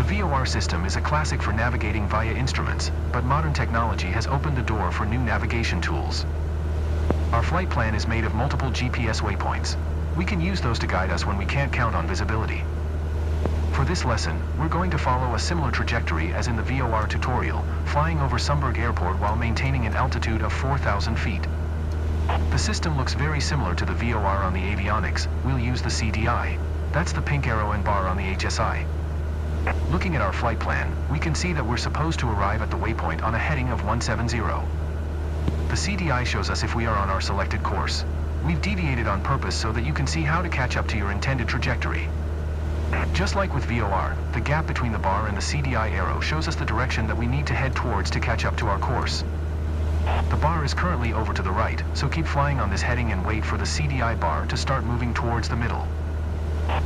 VOR system is a classic for navigating via instruments, but modern technology has opened the door for new navigation tools. Our flight plan is made of multiple GPS waypoints. We can use those to guide us when we can't count on visibility. For this lesson, we're going to follow a similar trajectory as in the VOR tutorial, flying over Sumburg Airport while maintaining an altitude of 4,000 feet. The system looks very similar to the VOR on the avionics. We'll use the CDI. That's the pink arrow and bar on the HSI. Looking at our flight plan, we can see that we're supposed to arrive at the waypoint on a heading of 170. The CDI shows us if we are on our selected course. We've deviated on purpose so that you can see how to catch up to your intended trajectory. Just like with VOR, the gap between the bar and the CDI arrow shows us the direction that we need to head towards to catch up to our course. The bar is currently over to the right, so keep flying on this heading and wait for the CDI bar to start moving towards the middle.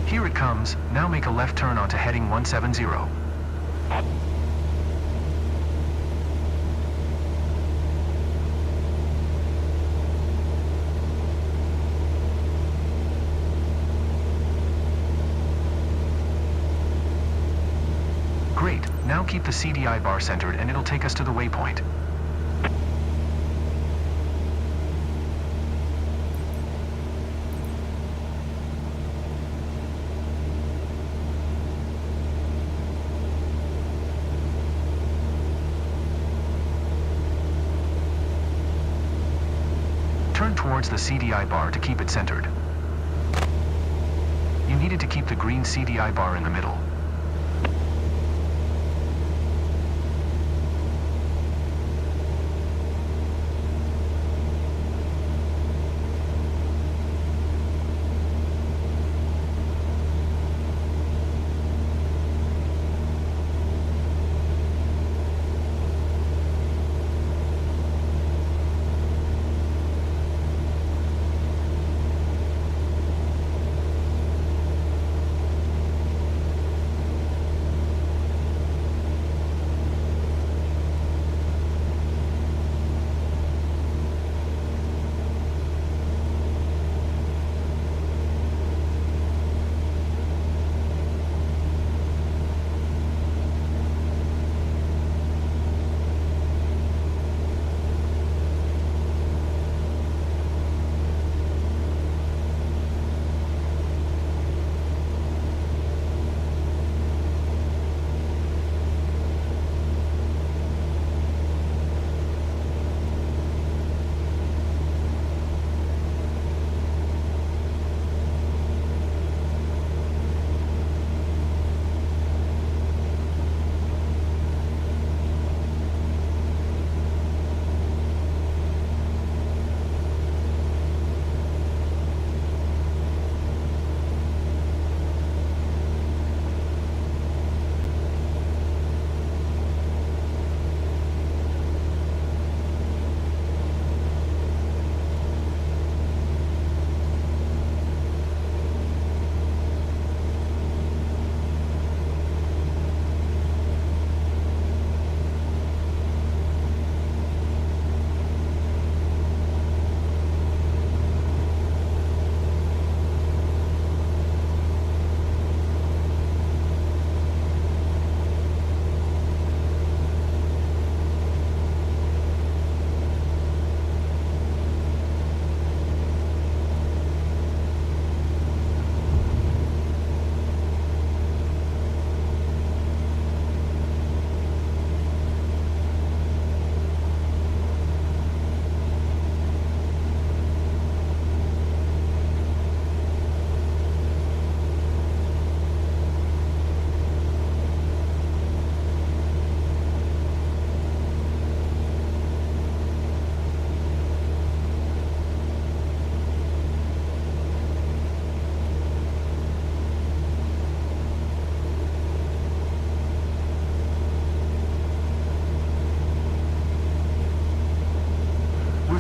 Here it comes. Now make a left turn onto heading 170. Great, now keep the CDI bar centered and it'll take us to the waypoint. Turn towards the CDI bar to keep it centered. You needed to keep the green CDI bar in the middle.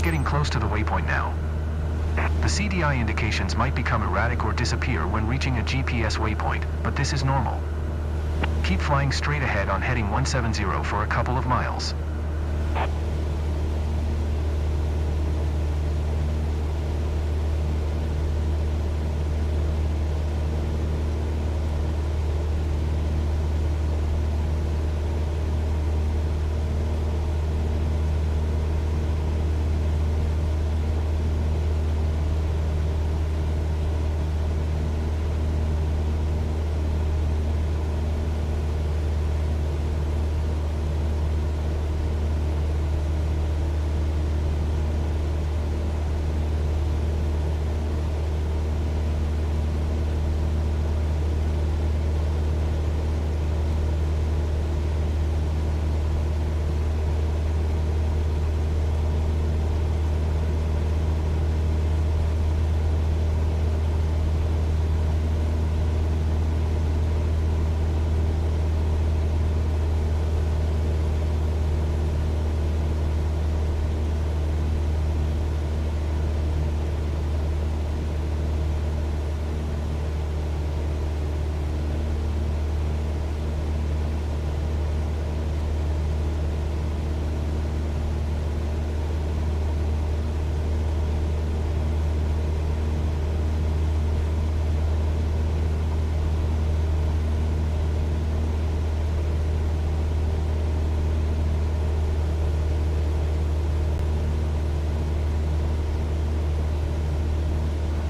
Getting close to the waypoint now. The CDI indications might become erratic or disappear when reaching a GPS waypoint, but this is normal. Keep flying straight ahead on heading 170 for a couple of miles.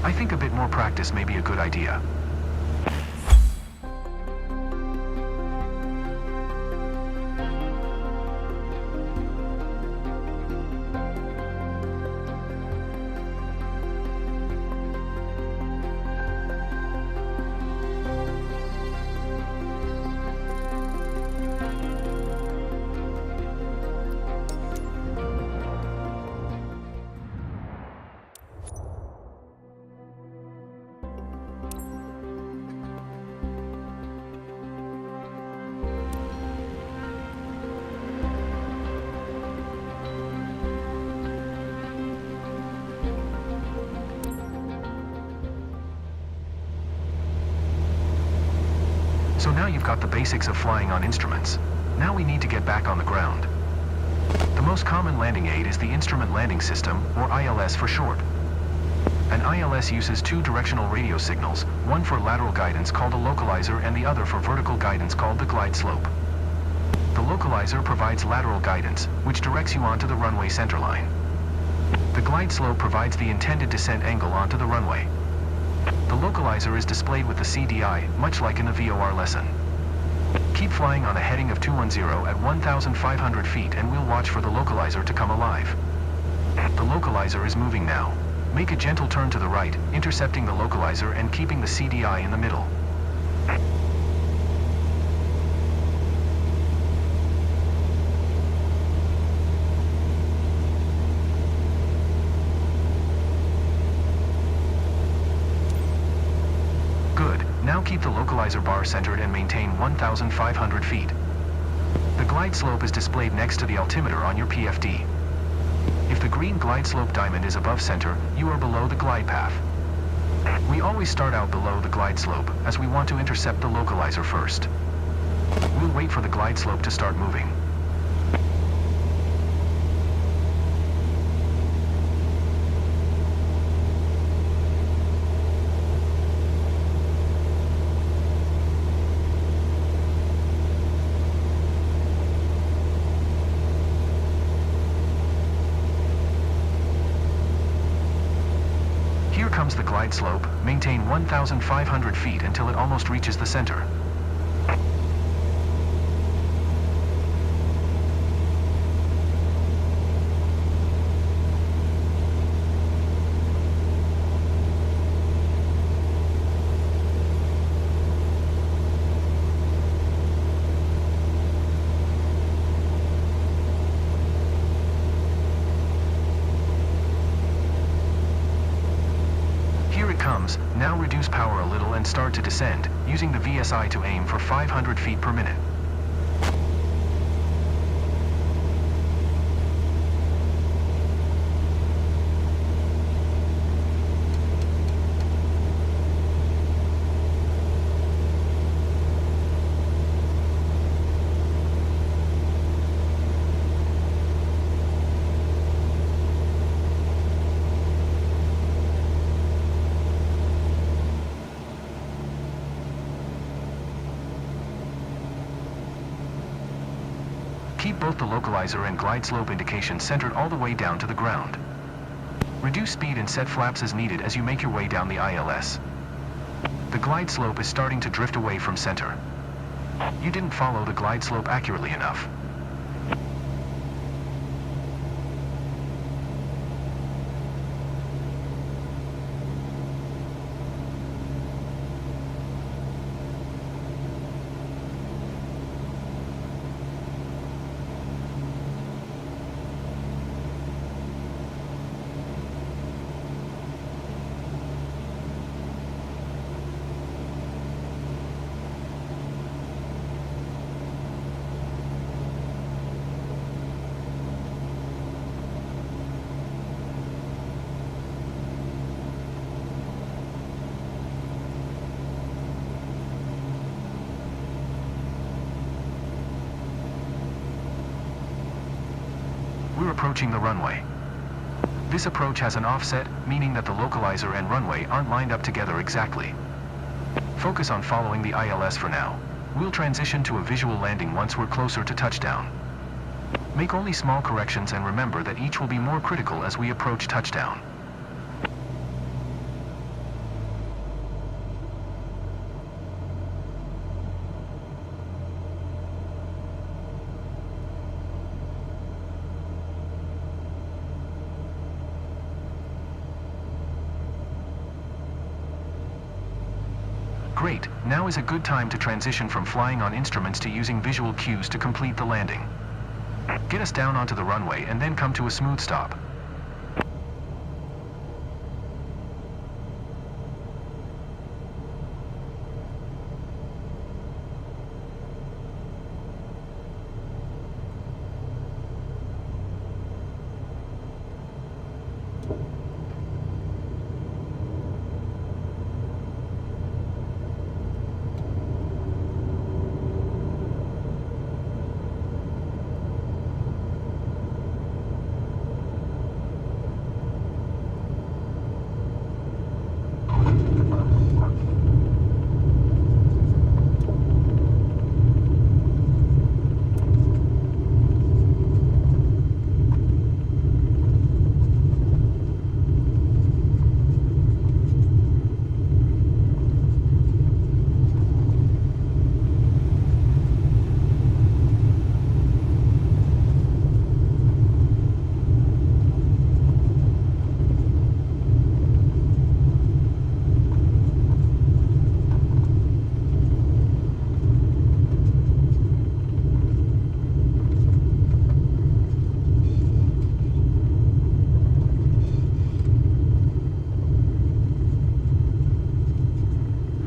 I think a bit more practice may be a good idea. So now you've got the basics of flying on instruments. Now we need to get back on the ground. The most common landing aid is the Instrument Landing System, or ILS for short. An ILS uses two directional radio signals, one for lateral guidance called a localizer and the other for vertical guidance called the glide slope. The localizer provides lateral guidance, which directs you onto the runway centerline. The glide slope provides the intended descent angle onto the runway. The localizer is displayed with the CDI, much like in the VOR lesson. Keep flying on a heading of 210 at 1,500 feet and we'll watch for the localizer to come alive. The localizer is moving now. Make a gentle turn to the right, intercepting the localizer and keeping the CDI in the middle. Now keep the localizer bar centered and maintain 1,500 feet. The glide slope is displayed next to the altimeter on your PFD. If the green glide slope diamond is above center, you are below the glide path. We always start out below the glide slope, as we want to intercept the localizer first. We'll wait for the glide slope to start moving. Here comes the glide slope. Maintain 1,500 feet until it almost reaches the center. Comes, now reduce power a little and start to descend, using the VSI to aim for 500 feet per minute. Keep both the localizer and glide slope indications centered all the way down to the ground. Reduce speed and set flaps as needed as you make your way down the ILS. The glide slope is starting to drift away from center. You didn't follow the glide slope accurately enough. We're approaching the runway. This approach has an offset, meaning that the localizer and runway aren't lined up together exactly. Focus on following the ILS for now. We'll transition to a visual landing once we're closer to touchdown. Make only small corrections and remember that each will be more critical as we approach touchdown. Great, now is a good time to transition from flying on instruments to using visual cues to complete the landing. Get us down onto the runway and then come to a smooth stop.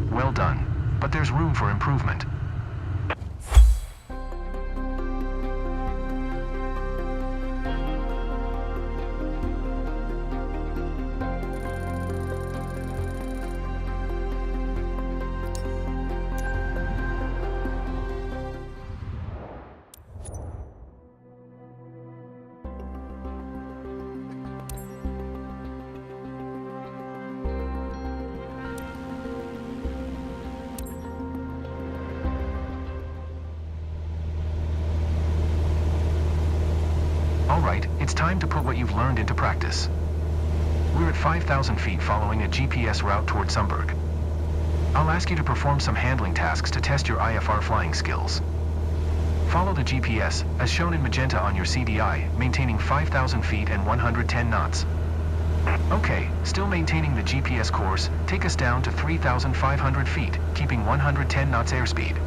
Well done, but there's room for improvement. Alright, it's time to put what you've learned into practice. We're at 5,000 feet following a GPS route toward Sumburg. I'll ask you to perform some handling tasks to test your IFR flying skills. Follow the GPS, as shown in magenta on your CDI, maintaining 5,000 feet and 110 knots. Okay, still maintaining the GPS course, take us down to 3,500 feet, keeping 110 knots airspeed.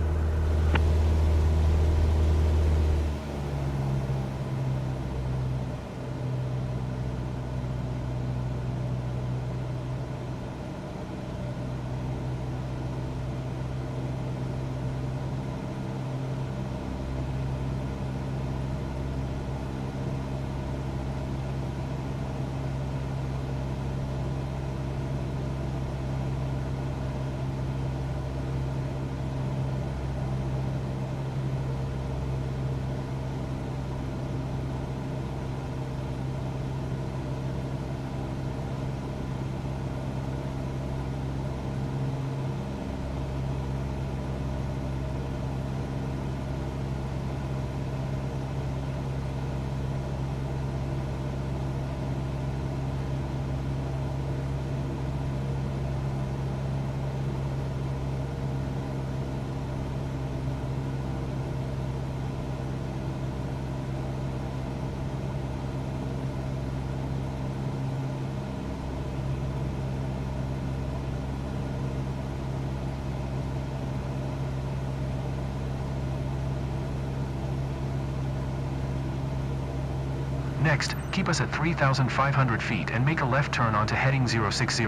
Next, keep us at 3,500 feet and make a left turn onto heading 060.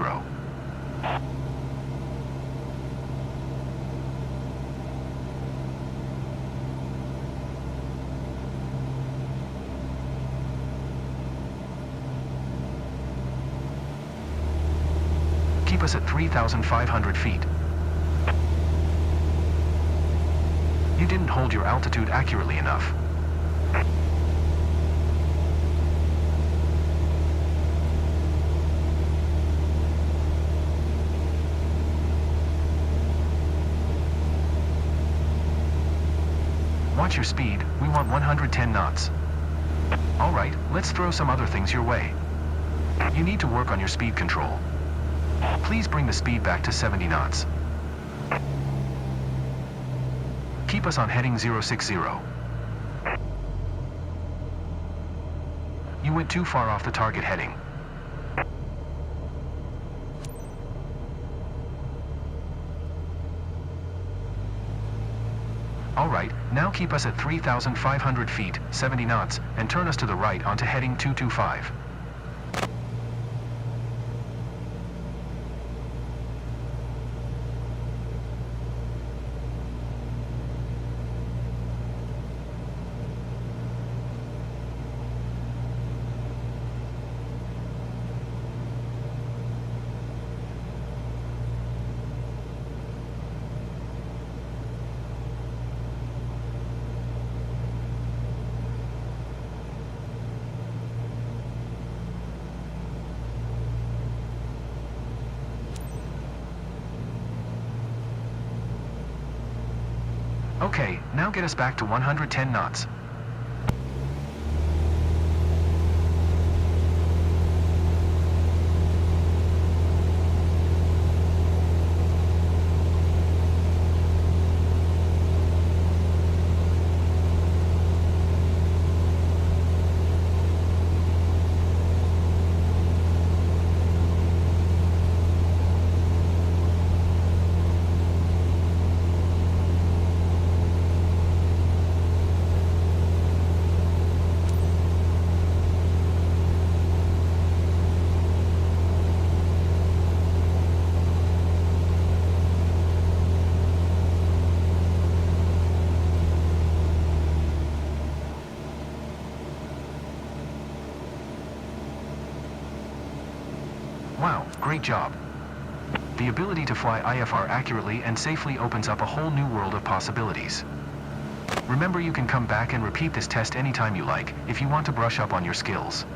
Keep us at 3,500 feet. You didn't hold your altitude accurately enough. Watch your speed, we want 110 knots. Alright, let's throw some other things your way. You need to work on your speed control. Please bring the speed back to 70 knots. Keep us on heading 060. You went too far off the target heading. Alright, now keep us at 3,500 feet, 70 knots, and turn us to the right onto heading 225. Okay, now get us back to 110 knots. Wow, great job. The ability to fly IFR accurately and safely opens up a whole new world of possibilities. Remember, you can come back and repeat this test anytime you like, if you want to brush up on your skills.